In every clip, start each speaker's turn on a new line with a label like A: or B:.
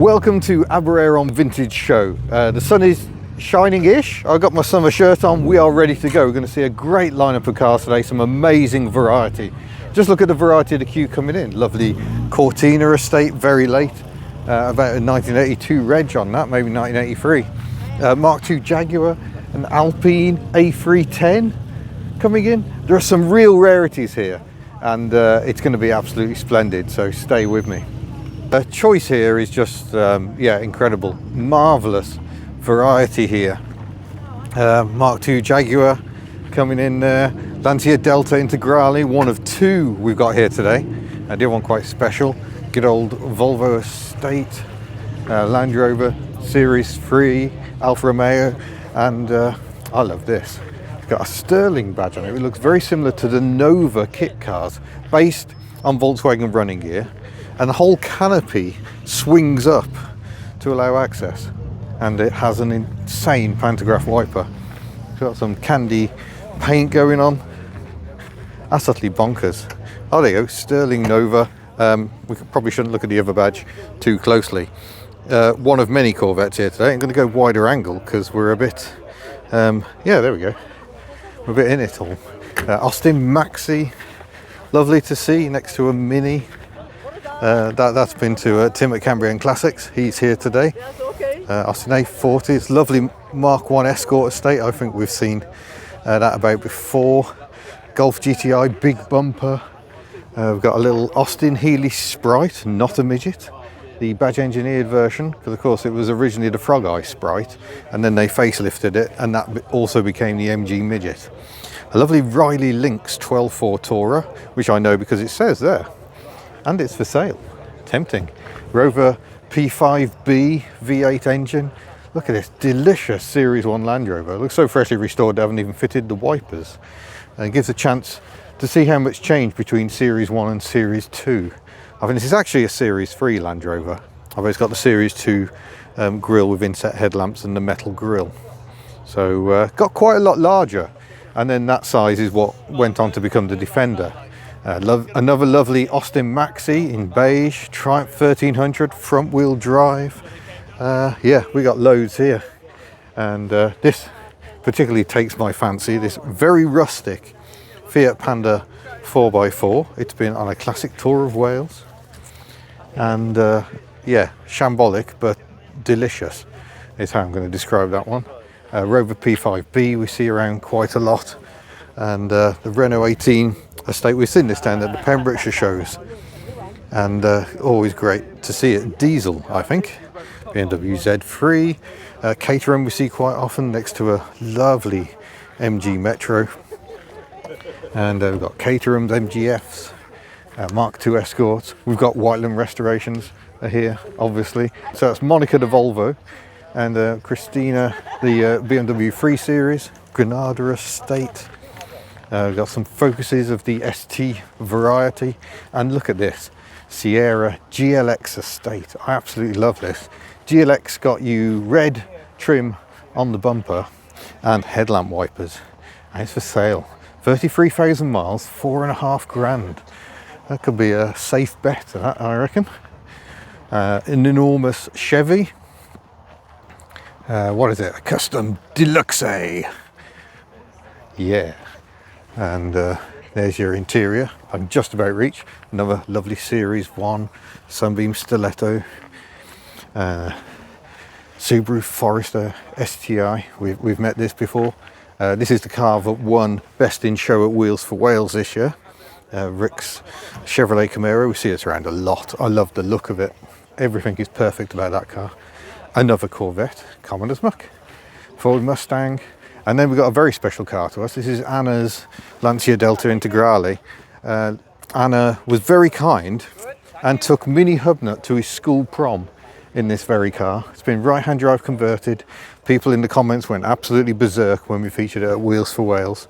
A: Welcome to Aberaeron Vintage Show. The sun is shining-ish. I've got my summer shirt on. We are ready to go. We're going to see a great lineup of cars today, some amazing variety. Just look at the variety of the queue coming in. Lovely Cortina estate, very late. About a 1982 reg on that, maybe 1983. Mark II Jaguar, an Alpine A310 coming in. There are some real rarities here, and it's going to be absolutely splendid, so stay with me. The choice here is just, yeah, incredible. Marvellous variety here. Mark II Jaguar coming in there. Lancia Delta Integrale, one of two we've got here today. I did one quite special. Good old Volvo estate. Land Rover Series 3, Alfa Romeo, and I love this. It's got a Sterling badge on it. It looks very similar to the Nova kit cars, based on Volkswagen running gear. And the whole canopy swings up to allow access, and it has an insane pantograph wiper. It's got some candy paint going on. That's utterly bonkers. Oh, there you go, Sterling Nova. We probably shouldn't look at the other badge too closely. One of many Corvettes here today. I'm going to go wider angle because we're a bit, yeah, there we go. We're a bit in it all. Austin Maxi, lovely to see next to a Mini. That's been to Tim at Cambrian Classics. He's here today. Austin A40, it's lovely Mark I Escort estate. I think we've seen that about before. Golf GTI big bumper. We've got a little Austin Healey Sprite, not a midget. The badge engineered version, because of course it was originally the Frog Eye Sprite, and then they facelifted it, and that also became the MG midget. A lovely Riley Lynx 12.4 Tourer, which I know because it says there. And it's for sale. Tempting. Rover P5B V8 engine. Look at this delicious Series 1 Land Rover. It looks so freshly restored, they haven't even fitted the wipers. And it gives a chance to see how much changed between Series 1 and Series 2. I think this is actually a Series 3 Land Rover. I've always got the Series 2 grille with inset headlamps and the metal grille. So got quite a lot larger. And then that size is what went on to become the Defender. Another lovely Austin Maxi in beige, Triumph 1300 front wheel drive. Yeah, we got loads here, and this particularly takes my fancy. This very rustic Fiat Panda 4x4. It's been on a classic tour of Wales, and yeah, shambolic but delicious is how I'm going to describe that one. Rover P5B we see around quite a lot, and the Renault 18 estate. We've seen this down at the Pembrokeshire shows, and always great to see it. Diesel, I think. BMW Z3. Caterham we see quite often next to a lovely MG Metro, and we've got Caterham's MGFs, Mark II Escorts. We've got Whiteland Restorations here, obviously. So that's Monica the Volvo, and Christina the BMW 3 Series, Granada estate. We've got some Focuses of the ST variety, and look at this Sierra GLX estate. I absolutely love this. GLX got you red trim on the bumper and headlamp wipers, and it's for sale. 33,000 miles, 4.5 grand. That could be a safe bet, that, I reckon. An enormous Chevy. What is it? A Custom Deluxe. Yeah. And there's your interior. I can just about reach. Another lovely Series 1 Sunbeam Stiletto. Subaru Forester STI. We've met this before. This is the car that won Best in Show at Wheels for Wales this year. Rick's Chevrolet Camaro. We see it around a lot. I love the look of it. Everything is perfect about that car. Another Corvette, common as muck. Ford Mustang. And then we've got a very special car to us. This is Anna's Lancia Delta Integrale. Anna was very kind and took Mini Hubnut to his school prom in this very car. It's been right-hand drive converted. People in the comments went absolutely berserk when we featured it at Wheels for Wales.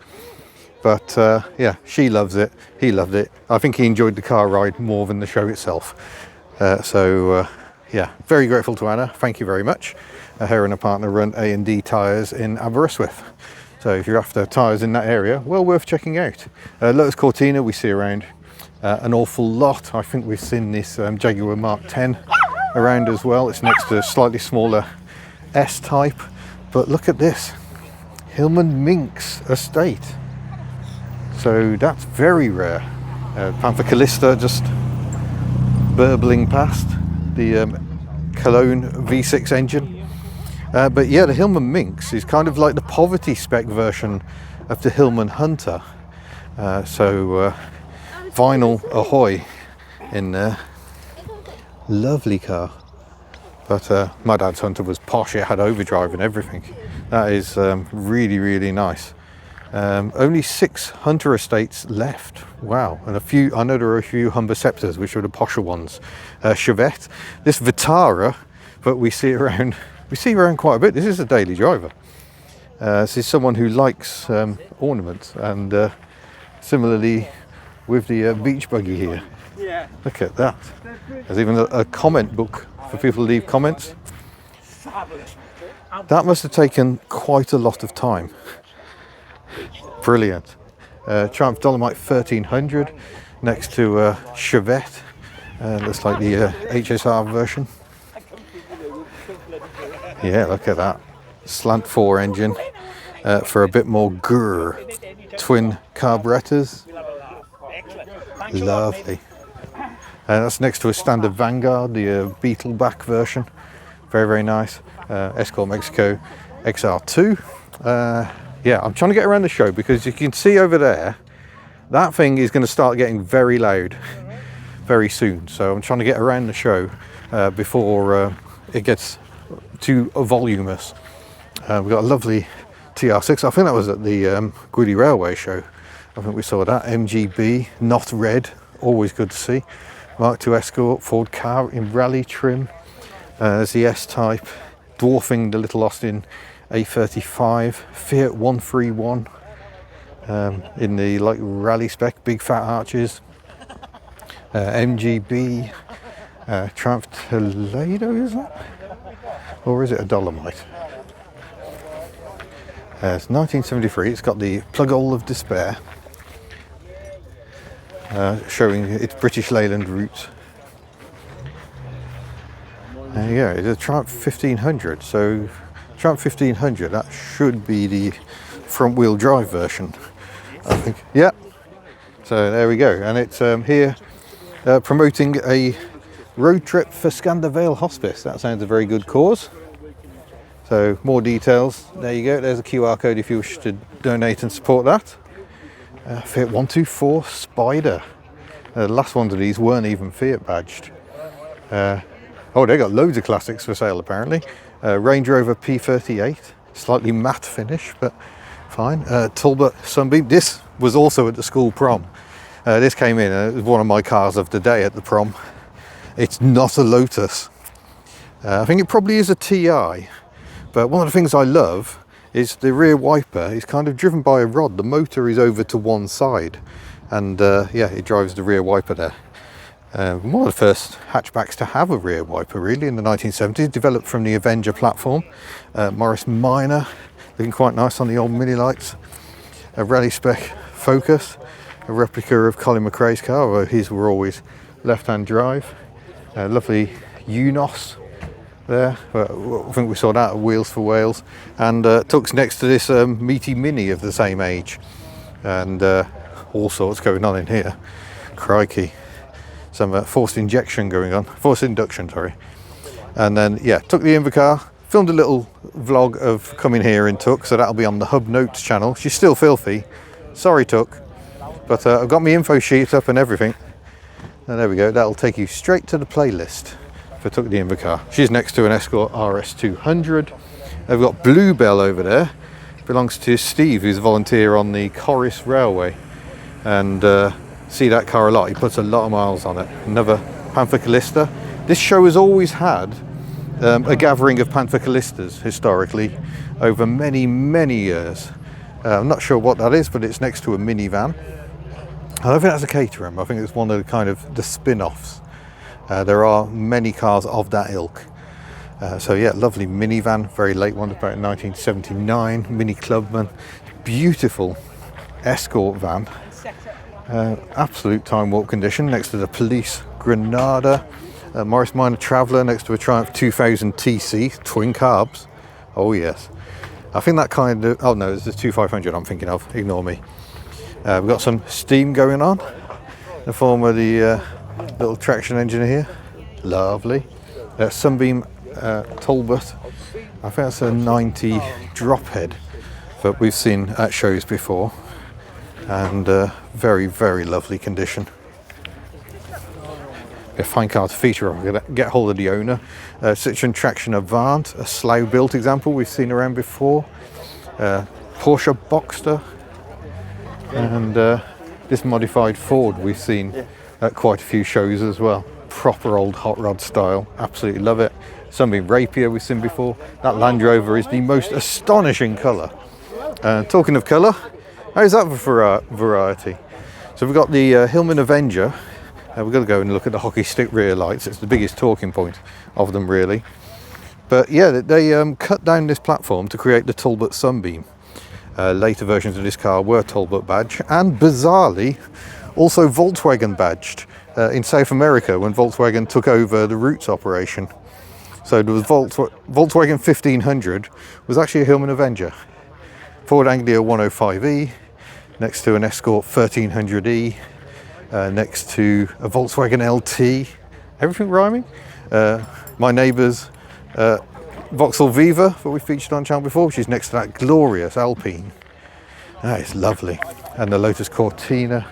A: But yeah, she loves it. He loved it. I think he enjoyed the car ride more than the show itself. Yeah, very grateful to Anna. Thank you very much. Her and her partner run A&D Tyres in Aberystwyth. So if you're after tyres in that area, well worth checking out. Lotus Cortina we see around an awful lot. I think we've seen this Jaguar Mark 10 around as well. It's next to a slightly smaller S-type, but look at this, Hillman Minx estate. So that's very rare. Panther Callista just burbling past the Cologne V6 engine. But yeah, the Hillman Minx is kind of like the poverty spec version of the Hillman Hunter. So vinyl ahoy in there. Lovely car. But my dad's Hunter was posh, it had overdrive and everything. That is really, really nice. Only 6 Hunter estates left. Wow. And a few, I know there are a few Humber Scepters, which are the posher ones. Chevette, this Vitara, but we see around quite a bit. This is a daily driver. This is someone who likes ornaments, and similarly with the beach buggy here. Look at that. There's even a comment book for people to leave comments. That must have taken quite a lot of time. Brilliant. Triumph Dolomite 1300 next to Chevette. Looks like the HSR version. Yeah, look at that. Slant 4 engine for a bit more grrr. Twin carburetors. Lovely. That's next to a standard Vanguard, the Beetle back version. Very, very nice. Escort Mexico XR2. Yeah, I'm trying to get around the show because you can see over there, that thing is going to start getting very loud very soon. So I'm trying to get around the show before it gets too voluminous. We've got a lovely TR6. I think that was at the Goody Railway show. I think we saw that. MGB, not red, always good to see. Mark II Escort, Ford car in rally trim. There's the S-Type, dwarfing the little Austin A35, Fiat 131 in the like rally spec, big fat arches. MGB, Triumph Toledo, is that? Or is it a Dolomite? It's 1973, it's got the plug hole of despair, showing its British Leyland roots. There you go, it's a Triumph 1500, so Triumph 1500, that should be the front wheel drive version, I think. Yeah, so there we go, and it's here promoting a road trip for Scander Vale Hospice. That sounds a very good cause. So more details, there you go, there's a QR code if you wish to donate and support that. Fiat 124 Spider. The last ones of these weren't even Fiat badged. Oh, they got loads of classics for sale apparently. Range Rover P38, slightly matte finish, but fine. Talbot Sunbeam, this was also at the school prom. This came in, it was one of my cars of the day at the prom. It's not a Lotus. I think it probably is a TI, but one of the things I love is the rear wiper is kind of driven by a rod. The motor is over to one side, and yeah, it drives the rear wiper there. One of the first hatchbacks to have a rear wiper really in the 1970s, developed from the Avenger platform. Morris Minor, looking quite nice on the old mini lights. A rally spec Focus, a replica of Colin McRae's car, although his were always left-hand drive. Lovely Unos there, I think we saw that at Wheels for Wales, and tucks next to this meaty Mini of the same age, and all sorts going on in here. Crikey, some forced induction, sorry. And then yeah, took the Invacar, filmed a little vlog of coming here in Tuck, so that'll be on the Hub Notes channel. She's still filthy, sorry Tuck, but I've got my info sheet up and everything, and there we go, that'll take you straight to the playlist for Tuck the Invacar. She's next to an Escort RS200. They've got Bluebell over there, belongs to Steve, who's a volunteer on the Corris Railway, and see that car a lot. He puts a lot of miles on it. Another Panther Callista. This show has always had a gathering of Panther Callistas historically over many, many years. I'm not sure what that is, but it's next to a minivan. I don't think that's a Caterham. I think it's one of the kind of the spin-offs. There are many cars of that ilk. So yeah, lovely minivan, very late one, about 1979, Mini Clubman. Beautiful Escort van. Absolute time warp condition next to the Police Granada. Morris Minor Traveller next to a Triumph 2000 TC, twin carbs. Oh yes. I think that kind of, oh no, it's the 2500 I'm thinking of, ignore me. We've got some steam going on in the form of the little traction engine here. Lovely. Sunbeam Talbot. I think that's a 90 drop head that we've seen at shows before, and very, very lovely condition. A fine car to feature. I'm going to get hold of the owner. Citroen Traction Avant, a slough built example we've seen around before. Porsche Boxster, and this modified Ford we've seen at quite a few shows as well. Proper old hot rod style, absolutely love it. Sunbeam Rapier we've seen before. That Land Rover is the most astonishing colour. Talking of colour, how's that for variety? So we've got the Hillman Avenger. We've got to go and look at the hockey stick rear lights. It's the biggest talking point of them really. But yeah, they cut down this platform to create the Talbot Sunbeam. Later versions of this car were Talbot badged, and bizarrely also Volkswagen badged in South America when Volkswagen took over the Roots operation. So there was Volkswagen 1500 was actually a Hillman Avenger. Ford Anglia 105e next to an Escort 1300e, next to a Volkswagen LT. Everything rhyming. My neighbour's Vauxhall Viva that we featured on channel before, which is next to that glorious Alpine. That is lovely. And the Lotus Cortina.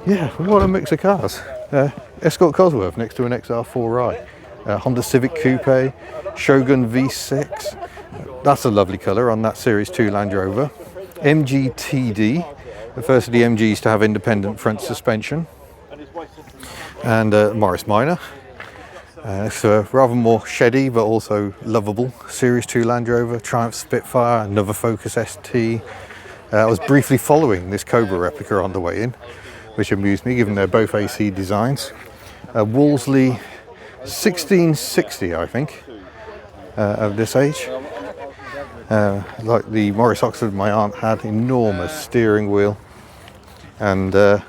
A: Yeah, what a mix of cars. Escort Cosworth next to an XR4i. Honda Civic Coupe, Shogun V6. That's a lovely colour on that Series 2 Land Rover. MGTD, the first of the MGs to have independent front suspension. And Morris Minor. So rather more sheddy but also lovable Series 2 Land Rover, Triumph Spitfire, another Focus ST. I was briefly following this Cobra replica on the way in, which amused me given they're both AC designs. Wolseley 1660 I think, of this age. Like the Morris Oxford my aunt had, enormous steering wheel and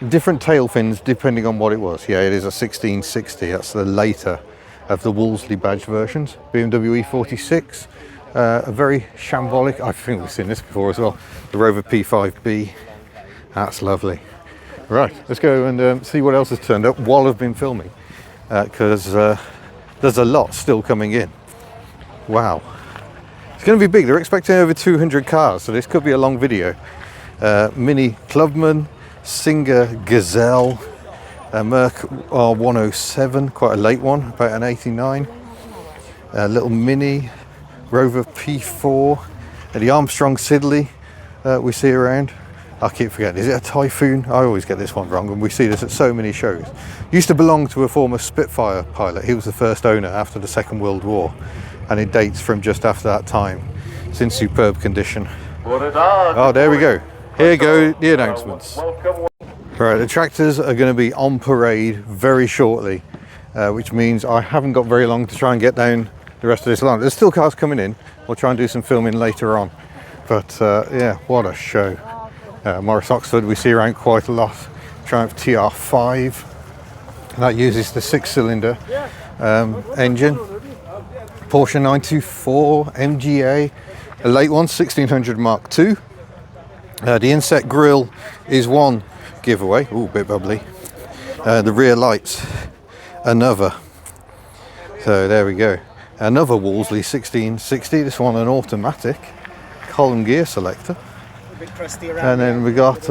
A: different tail fins depending on what it was. Yeah, it is a 1660, that's the later of the Wolseley badge versions. BMW E46, a very shambolic, I think we've seen this before as well, the Rover P5B. That's lovely. Right, let's go and see what else has turned up while I've been filming, because there's a lot still coming in. Wow, it's going to be big. They're expecting over 200 cars, so this could be a long video. Mini Clubman, Singer Gazelle, Merc R107, quite a late one, about an 89. Little Mini, Rover P4, the Armstrong Siddeley we see around. I keep forgetting, is it a Typhoon? I always get this one wrong, and we see this at so many shows. Used to belong to a former Spitfire pilot. He was the first owner after the Second World War, and it dates from just after that time. It's in superb condition. Oh, there we go. Here go the announcements. Right, the tractors are going to be on parade very shortly, which means I haven't got very long to try and get down the rest of this line. There's still cars coming in. We'll try and do some filming later on. But yeah, what a show. Morris Oxford we see around quite a lot. Triumph TR5. That uses the 6-cylinder engine. Porsche 924 MGA, a late one, 1600 Mark II. The inset grille is one giveaway. Ooh, bit bubbly. The rear lights, another. So there we go. Another Wolseley 1660. This one an automatic column gear selector. And then we got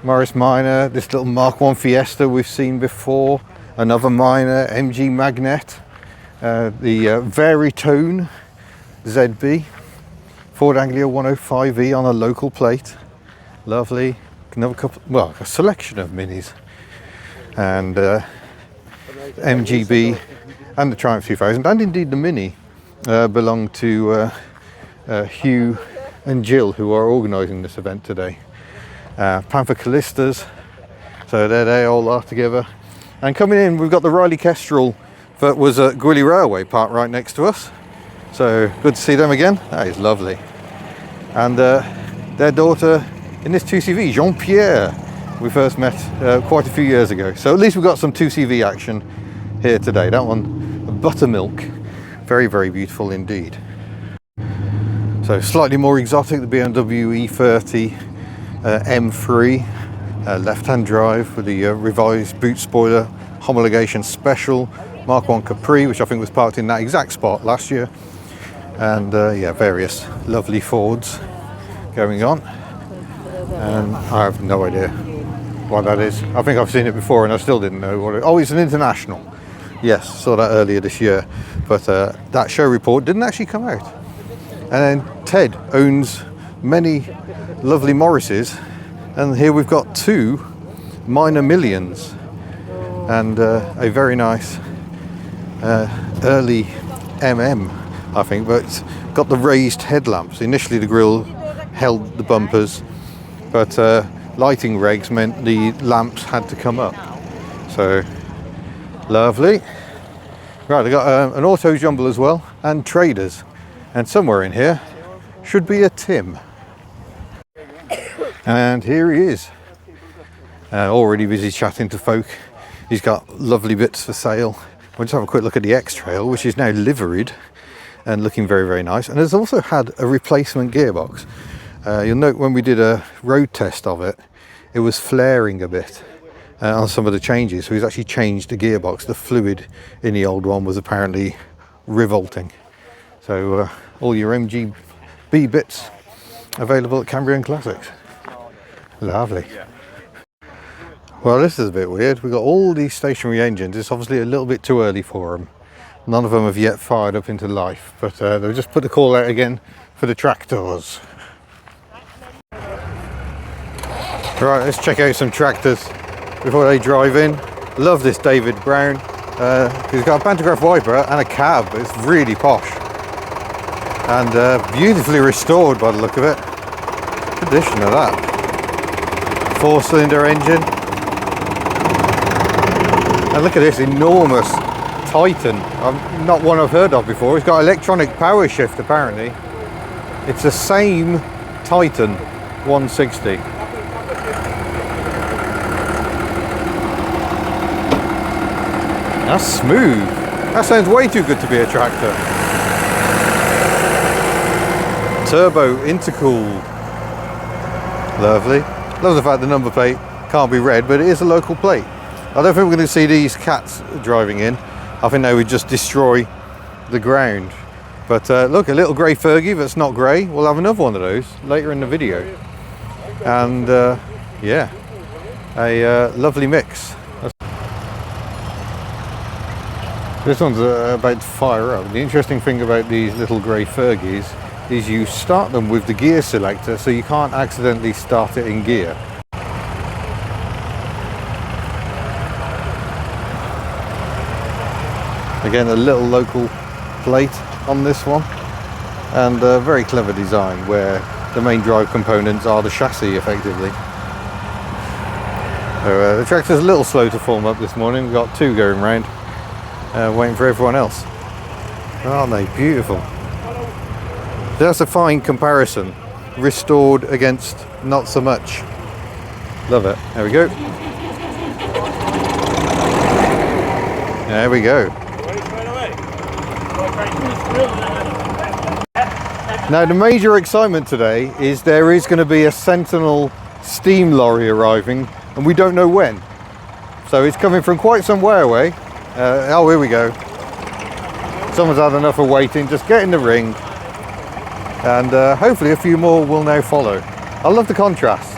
A: Morris Minor, this little Mark 1 Fiesta we've seen before. Another Minor, MG Magnet. The Veritone ZB. Ford Anglia 105e on a local plate. Lovely. Another couple, well, a selection of minis. And MGB and the Triumph 2000, and indeed the Mini, belong to Hugh and Jill, who are organising this event today. Panther Callistas, so there they all are together. And coming in, we've got the Riley Kestrel that was at Gwilly Railway parked right next to us. So good to see them again. That is lovely. And their daughter in this 2CV, Jean-Pierre, we first met quite a few years ago. So at least we've got some 2CV action here today. That one, buttermilk, very, very beautiful indeed. So slightly more exotic, the BMW E30 M3, left-hand drive with the revised boot spoiler, homologation special, Mark 1 Capri, which I think was parked in that exact spot last year. And yeah, various lovely Fords going on. And I have no idea what that is. I think I've seen it before and I still didn't know what it is. Oh, it's an International. Yes, saw that earlier this year. But that show report didn't actually come out. And then Ted owns many lovely Morrises. And here we've got two Minor Millions. And a very nice early MM, I think. But it's got the raised headlamps. Initially the grille held the bumpers. But lighting regs meant the lamps had to come up. So lovely. Right, I've got an auto jumble as well, and traders. And somewhere in here should be a Tim. And here he is. Already busy chatting to folk. He's got lovely bits for sale. We'll just have a quick look at the X-Trail, which is now liveried and looking very, very nice. And has also had a replacement gearbox. You'll note when we did a road test of it, it was flaring a bit on some of the changes. So he's actually changed the gearbox. The fluid in the old one was apparently revolting. So all your MGB bits available at Cambrian Classics. Lovely. Well, this is a bit weird. We've got all these stationary engines. It's obviously a little bit too early for them. None of them have yet fired up into life, but they'll just put the call out again for the tractors. Right, let's check out some tractors before they drive in. Love this David Brown. He's got a pantograph wiper and a cab. It's really posh. And beautifully restored by the look of it. Good addition of that. 4-cylinder engine. And look at this enormous Titan. Not one I've heard of before. It's got electronic power shift apparently. It's the same Titan 160. That's smooth. That sounds way too good to be a tractor. Turbo intercooled. Lovely. Love the fact the number plate can't be read, but it is a local plate. I don't think we're going to see these cats driving in. I think they would just destroy the ground. But look, a little grey Fergie that's not grey. We'll have another one of those later in the video. And yeah, a lovely mix. This one's about to fire up. The interesting thing about these little grey Fergies is you start them with the gear selector, so you can't accidentally start it in gear. Again, a little local plate on this one, and a very clever design where the main drive components are the chassis effectively. So, the tractor's a little slow to form up this morning. We've got two going round. Waiting for everyone else. Aren't they beautiful? That's a fine comparison. Restored against not so much. Love it. There we go. There we go. Now the major excitement today is there is going to be a Sentinel Steam Lorry arriving, and we don't know when. So it's coming from quite some way away. Oh, here we go. Someone's had enough of waiting. Just get in the ring. And hopefully a few more will now follow. I love the contrast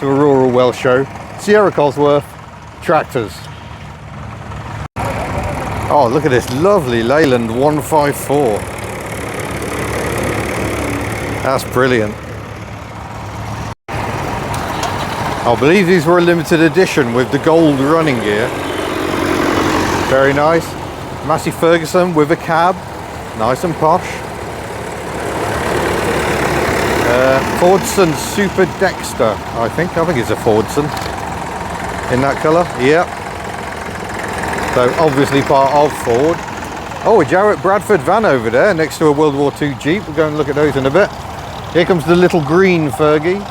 A: to a rural Welsh show. Sierra Cosworth, tractors. Oh, look at this lovely Leyland 154. That's brilliant. I believe these were a limited edition with the gold running gear. Very nice. Massey Ferguson with a cab. Nice and posh. Fordson Super Dexter, I think it's a Fordson in that colour. Yep. So obviously part of Ford. Oh, a Jarrett Bradford van over there next to a World War II Jeep. We'll go and look at those in a bit. Here comes the little green Fergie.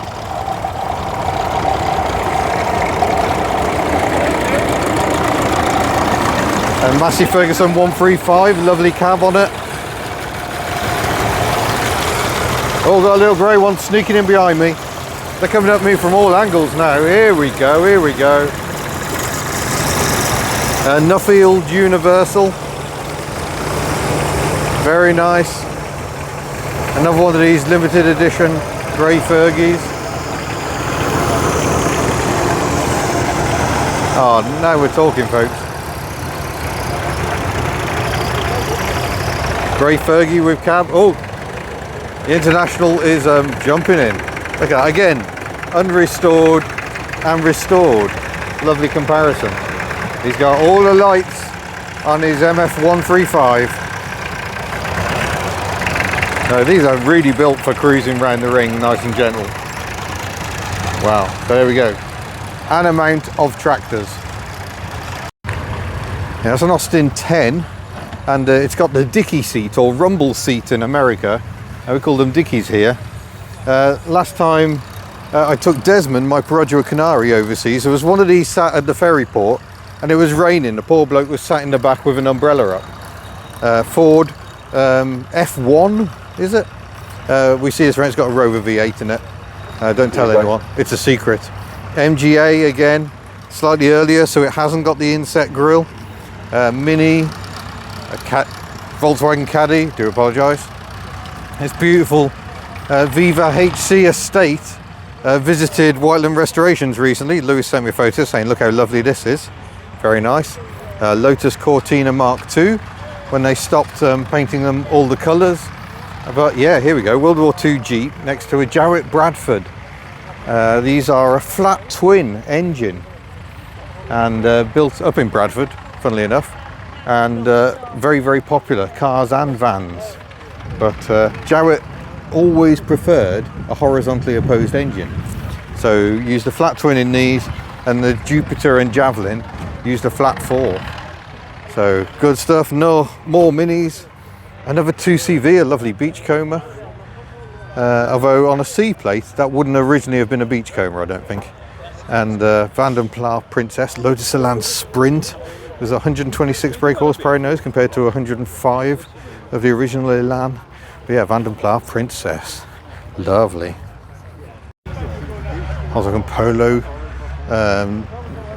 A: And Massey Ferguson 135, lovely cab on it. Oh, got a little grey one sneaking in behind me. They're coming at me from all angles now. Here we go, here we go. Nuffield Universal. Very nice. Another one of these limited edition grey Fergies. Oh, now we're talking, folks. Grey Fergie with cab. Oh, the International is jumping in. Look at that again, unrestored and restored. Lovely comparison. He's got all the lights on his MF135. No, these are really built for cruising around the ring, nice and gentle. Wow, so there we go. An amount of tractors. Yeah, it's an Austin 10, and it's got the dicky seat, or rumble seat in America. We call them dickies here. Last time I took Desmond, my Perodua Canary, overseas, there was one of these sat at the ferry port, and it was raining. The poor bloke was sat in the back with an umbrella up. Ford F1, is it? We see this around, it's got a Rover V8 in it. Don't tell anyone, it's a secret. MGA again, slightly earlier, so it hasn't got the inset grille. Mini, Volkswagen Caddy, do apologise. It's beautiful. Viva HC Estate visited Whiteland Restorations recently. Lewis sent me a photo saying, look how lovely this is. Very nice. Lotus Cortina Mark II, when they stopped painting them all the colours. But yeah, here we go, World War II Jeep next to a Jowett Bradford. These are a flat twin engine and built up in Bradford, funnily enough, and very, very popular, cars and vans. But Jowett always preferred a horizontally opposed engine. So used a flat twin in these, and the Jupiter and Javelin used a flat four. So good stuff. No more minis. Another 2CV, a lovely beachcomber. Although on a C plate, that wouldn't originally have been a beachcomber, I don't think. And Vanden Plas Princess, Lotus Elan Sprint. There's 126 brake horsepower nose compared to 105 of the original Elan. But yeah, Vanden Plas Princess, lovely. Volkswagen Polo,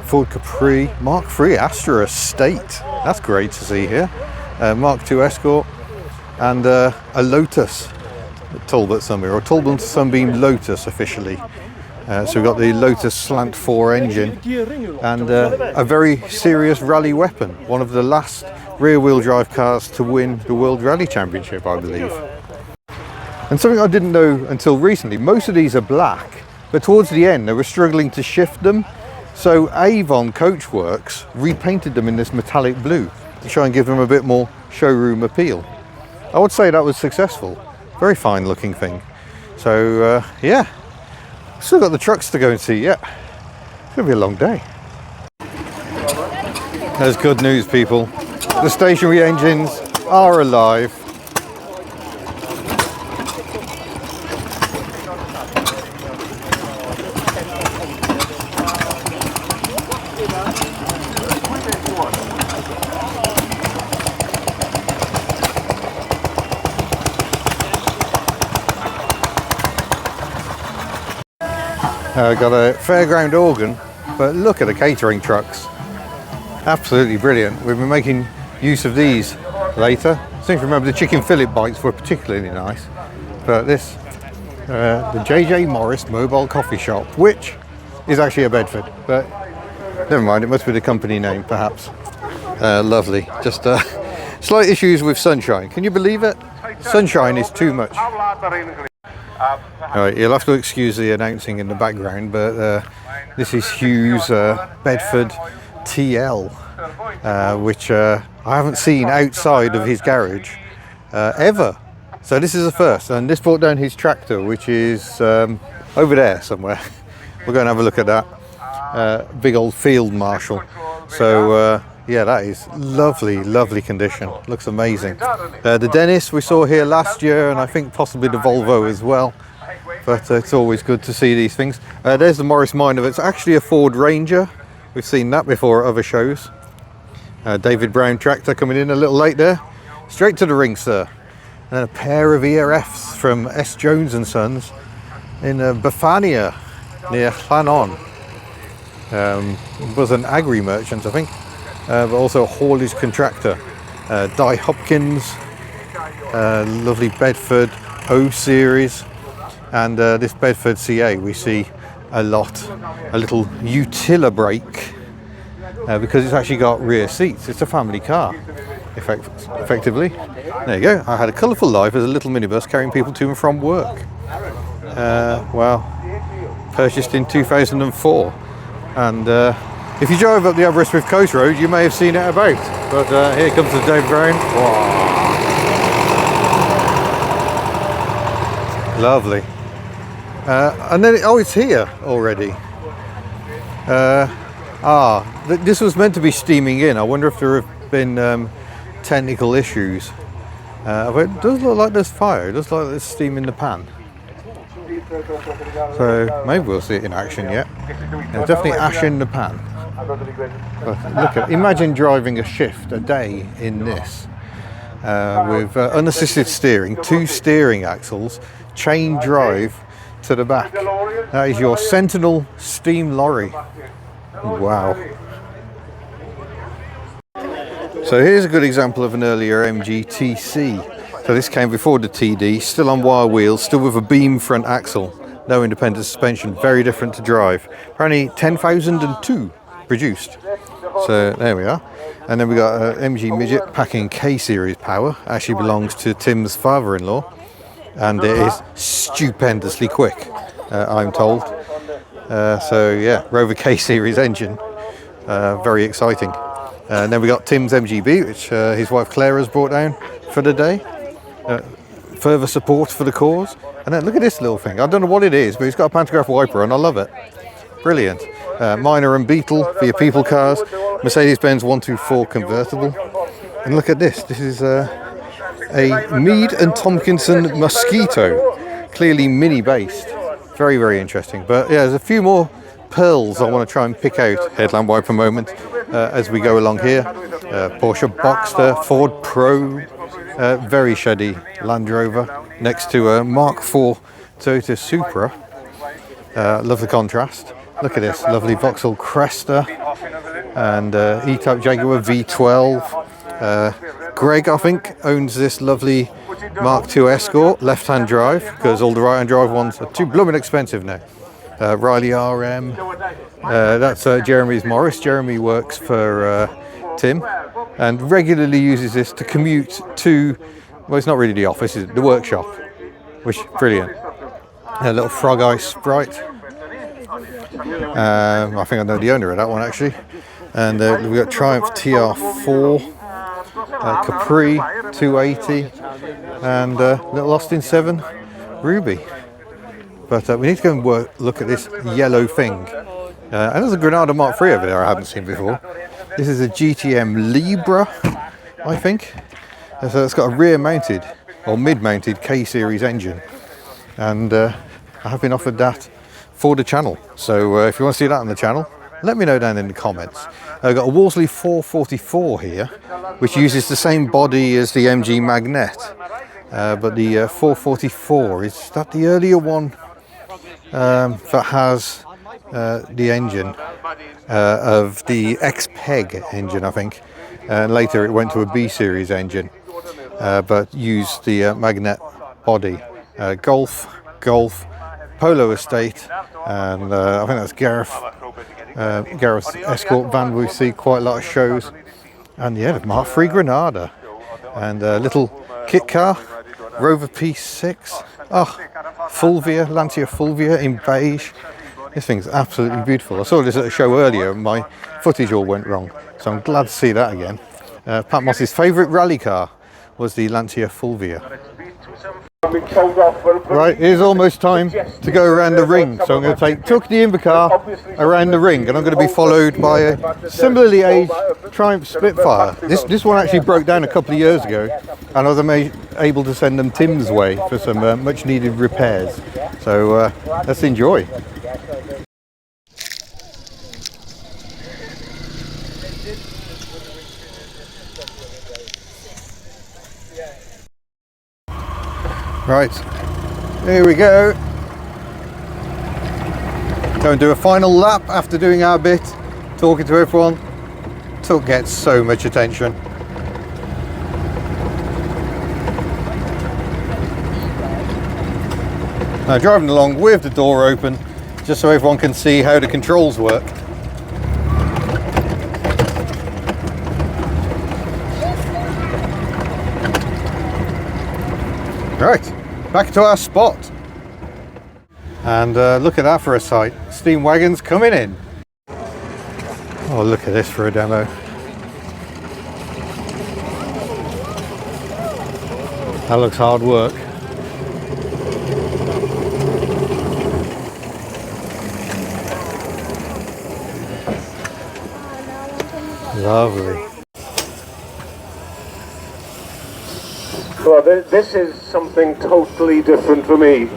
A: Ford Capri, Mark III Astra Estate. That's great to see here. Mark II Escort, and a Lotus Talbot Sunbeam, or Talbot Sunbeam Lotus officially. So we've got the Lotus Slant 4 engine, and a very serious rally weapon. One of the last rear-wheel drive cars to win the World Rally Championship, I believe. And something I didn't know until recently, most of these are black, but towards the end they were struggling to shift them. So Avon Coachworks repainted them in this metallic blue to try and give them a bit more showroom appeal. I would say that was successful. Very fine looking thing. So yeah, still got the trucks to go and see yet. It's gonna be a long day. There's good news, people. The stationary engines are alive. Got a fairground organ, but look at the catering trucks. Absolutely brilliant. We've been making use of these later. I seem to remember the chicken fillet bites were particularly nice. But this, the JJ Morris Mobile Coffee Shop, which is actually a Bedford, but never mind, it must be the company name perhaps. Lovely. Just slight issues with sunshine. Can you believe it? Sunshine is too much. Alright, you'll have to excuse the announcing in the background, but this is Hugh's Bedford TL, which I haven't seen outside of his garage ever. So this is a first, and this brought down his tractor, which is over there somewhere. We'll go and have a look at that. Big old Field Marshal. So yeah, that is lovely, lovely condition. Looks amazing. The Dennis we saw here last year, and I think possibly the Volvo as well. But it's always good to see these things. There's the Morris Minor. It's actually a Ford Ranger. We've seen that before at other shows. David Brown tractor coming in a little late there. Straight to the ring, sir. And a pair of ERFs from S. Jones and Sons in Bafania near Llanon. Was an agri merchant, I think, but also a haulage contractor. Di Hopkins, lovely Bedford O series, and this Bedford CA we see a little Utila brake, because it's actually got rear seats. It's a family car, effectively. There you go. I had a colourful life as a little minibus carrying people to and from work. Well, purchased in 2004, and if you drive up the Aberystwyth Coast Road, you may have seen it about. But here comes the Dave Brown. Wow. Lovely. And then, it's here already. This was meant to be steaming in. I wonder if there have been technical issues. But it does look like there's fire. It does look like there's steam in the pan. So maybe we'll see it in action yet. There's definitely ash in the pan. But imagine driving a shift a day in this with unassisted steering, 2 steering axles, chain drive to the back. That is your Sentinel Steam Lorry. Wow. So here's a good example of an earlier MGTC. So this came before the TD, still on wire wheels, still with a beam front axle, no independent suspension, very different to drive. Apparently 10,002 produced. So there we are. And then we got MG Midget packing K-Series power. Actually belongs to Tim's father-in-law. And it is stupendously quick, I'm told. So yeah, Rover K-Series engine. Very exciting. And then we got Tim's MGB, which his wife Claire has brought down for the day. Further support for the cause. And then look at this little thing. I don't know what it is, but it's got a pantograph wiper and I love it. Brilliant. Minor and Beetle for your people cars. Mercedes-Benz 124 convertible. And look at this. This is a Mead and Tompkinson Mosquito. Clearly mini based. Very, very interesting. But yeah, there's a few more pearls I want to try and pick out. Headlamp wiper moment as we go along here. Porsche Boxster, Ford Pro. Very shady Land Rover next to a Mark IV Toyota Supra. Love the contrast. Look at this lovely Vauxhall Cresta and E-Type Jaguar V12. Greg, I think, owns this lovely Mark II Escort, left-hand drive, because all the right-hand drive ones are too blooming expensive now. Riley RM. That's Jeremy's Morris. Jeremy works for Tim and regularly uses this to commute to, well, it's not really the office, it's the workshop, which is brilliant. A little Frog Eye Sprite. I think I know the owner of that one actually. And we've got Triumph TR4, Capri 280, and little Austin 7 Ruby. But we need to go and look at this yellow thing. And there's a Granada Mark III over there I haven't seen before. This is a GTM Libra, I think. And so it's got a rear-mounted or mid-mounted K-Series engine. And I have been offered that for the channel. So if you want to see that on the channel, let me know down in the comments. I've got a Wolseley 444 here, which uses the same body as the MG Magnet. But the 444, is that the earlier one that has the engine of the X-Peg engine, I think. And later it went to a B-Series engine, but used the Magnet body. Golf, Polo Estate, and I think that's Gareth's Escort van. We see quite a lot of shows. And yeah, the Mark III Granada. And a little kit car, Rover P6. Oh, Fulvia, Lancia Fulvia in beige. This thing's absolutely beautiful. I saw this at a show earlier and my footage all went wrong. So I'm glad to see that again. Pat Moss's favourite rally car was the Lancia Fulvia. Right, it's almost time to go around the ring. So I'm going to take Tuck the Invercar around the ring, and I'm going to be followed by a similarly aged Triumph Spitfire. This one actually broke down a couple of years ago, and I was able to send them Tim's way for some much needed repairs. So let's enjoy. Right, here we go. Go and do a final lap after doing our bit, talking to everyone. Still gets so much attention. Now driving along with the door open, just so everyone can see how the controls work. Right, back to our spot. And look at that for a sight. Steam wagons coming in. Oh, look at this for a demo. That looks hard work. Lovely.
B: Well, this is something totally different for me.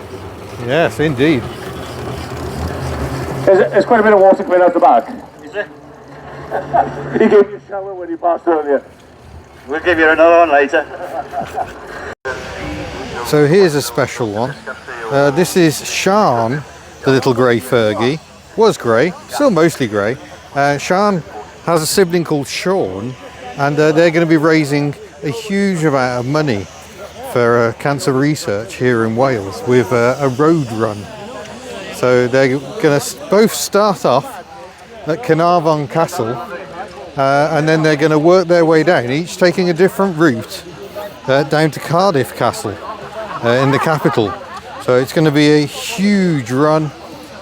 A: Yes, indeed.
B: There's quite a bit of water coming out the back. Is it? He gave you a shower when you passed earlier.
C: We'll give you another one later.
A: So here's a special one. This is Sean, the little grey Fergie. Was grey, still mostly grey. Sean has a sibling called Sean, and they're going to be raising a huge amount of money for cancer research here in Wales with a road run. So they're going to both start off at Carnarvon Castle, and then they're going to work their way down, each taking a different route down to Cardiff Castle in the capital. So it's going to be a huge run.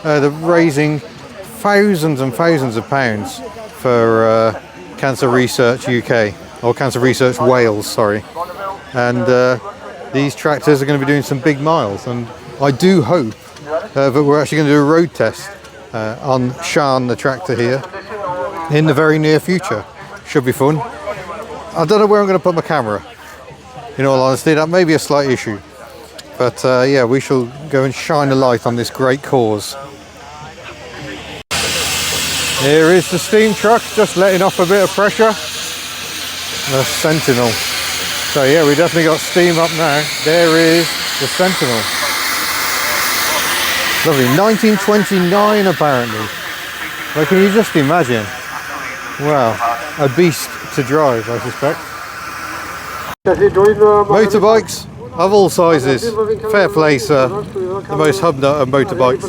A: They're raising thousands and thousands of pounds for Cancer Research UK, or Cancer Research Wales, sorry. And these tractors are going to be doing some big miles, and I do hope that we're actually going to do a road test on Sean, the tractor here, in the very near future. Should be fun. I don't know where I'm going to put my camera, in all honesty. That may be a slight issue, but yeah, we shall go and shine a light on this great cause. Here is the steam truck, just letting off a bit of pressure. The Sentinel. So yeah, we definitely got steam up now. There is the Sentinel. Lovely, 1929 apparently. Well, can you just imagine? Wow, a beast to drive, I suspect. Motorbikes of all sizes. Fair play, sir. The most hub nut of motorbikes.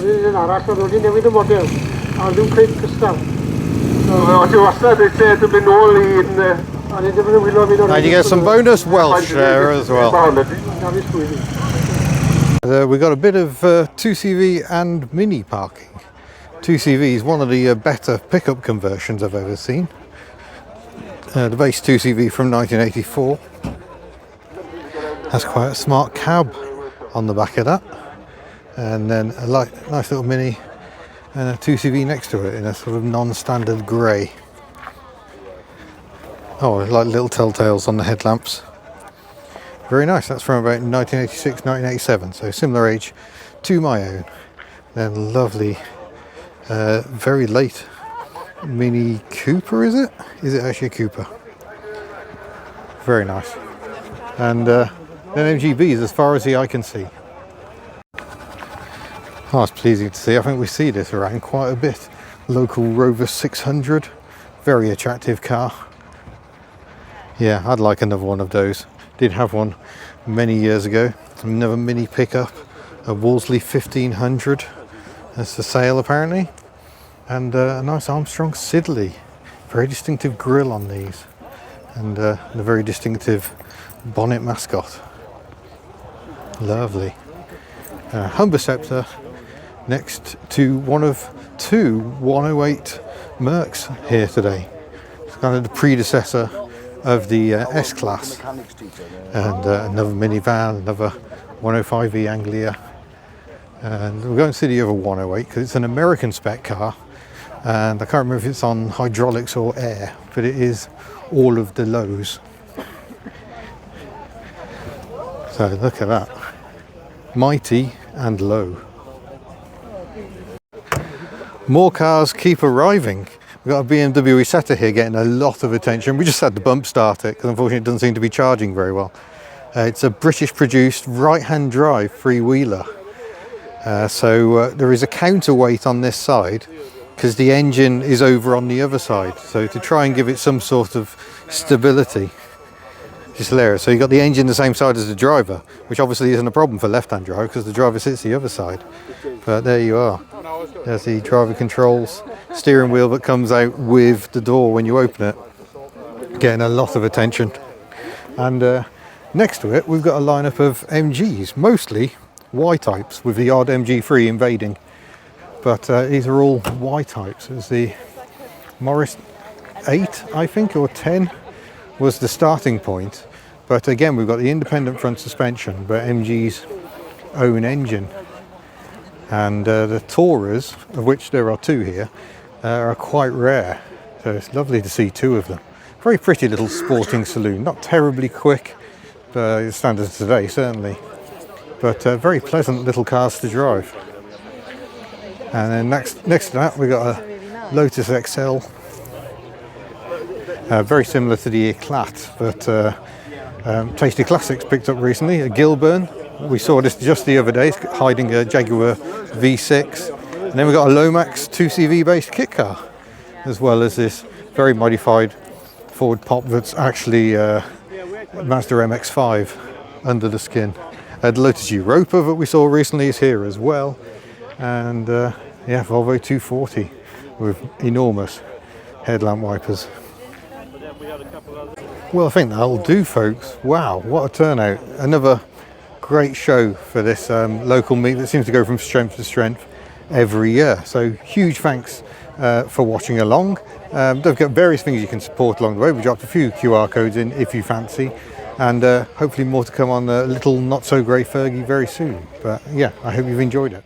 A: And you get some bonus Welsh there as well. We got a bit of 2CV and mini parking. 2CV is one of the better pickup conversions I've ever seen. The base 2CV from 1984. Has quite a smart cab on the back of that. And then a nice little mini and a 2CV next to it in a sort of non-standard grey. Oh, like little telltales on the headlamps. Very nice. That's from about 1986, 1987, so similar age to my own. Then lovely, very late Mini Cooper, is it? Is it actually a Cooper? Very nice. And then MGBs as far as the eye can see. Oh, it's pleasing to see. I think we see this around quite a bit. Local Rover 600, very attractive car. Yeah, I'd like another one of those. Did have one many years ago. Another mini pickup, a Wolseley 1500. That's for sale apparently. And a nice Armstrong Siddeley. Very distinctive grille on these. And a very distinctive bonnet mascot. Lovely. Humber Scepter next to one of two 108 Mercs here today. It's kind of the predecessor of the S-Class, and another minivan, another 105e Anglia, and we're going to see the other 108 because it's an American spec car, and I can't remember if it's on hydraulics or air, but it is all of the lows. So look at that, mighty and low. More cars keep arriving. We've got a BMW Isetta here getting a lot of attention. We just had to bump start it because unfortunately it doesn't seem to be charging very well. It's a British produced right-hand drive freewheeler. So there is a counterweight on this side because the engine is over on the other side. So to try and give it some sort of stability. It's hilarious. So you've got the engine the same side as the driver, which obviously isn't a problem for left-hand drive because the driver sits the other side. But there you are. There's the driver controls, steering wheel that comes out with the door when you open it. Getting a lot of attention. And next to it, we've got a lineup of MGs, mostly Y-types with the odd MG3 invading. But these are all Y-types. There's the Morris 8, I think, or 10 was the starting point. But again, we've got the independent front suspension, but MG's own engine. And the Taurus, of which there are 2 here, are quite rare. So it's lovely to see 2 of them. Very pretty little sporting saloon, not terribly quick, but standards today certainly. But very pleasant little cars to drive. And then next to that, we've got a Lotus XL. Very similar to the Eclat, but Tasty Classics picked up recently, a Gilburn. We saw this just the other day, hiding a Jaguar V6. And then we've got a Lomax 2CV based kit car, as well as this very modified Ford Pop that's actually Mazda MX-5 under the skin. The Lotus Europa that we saw recently is here as well. And yeah, Volvo 240 with enormous headlamp wipers. Well, I think that'll do, folks. Wow, what a turnout. Another great show for this local meet that seems to go from strength to strength every year. So huge thanks for watching along. Don't forget various things you can support along the way. We dropped a few QR codes in if you fancy. And hopefully more to come on Little Not So Grey Fergie very soon. But yeah, I hope you've enjoyed it.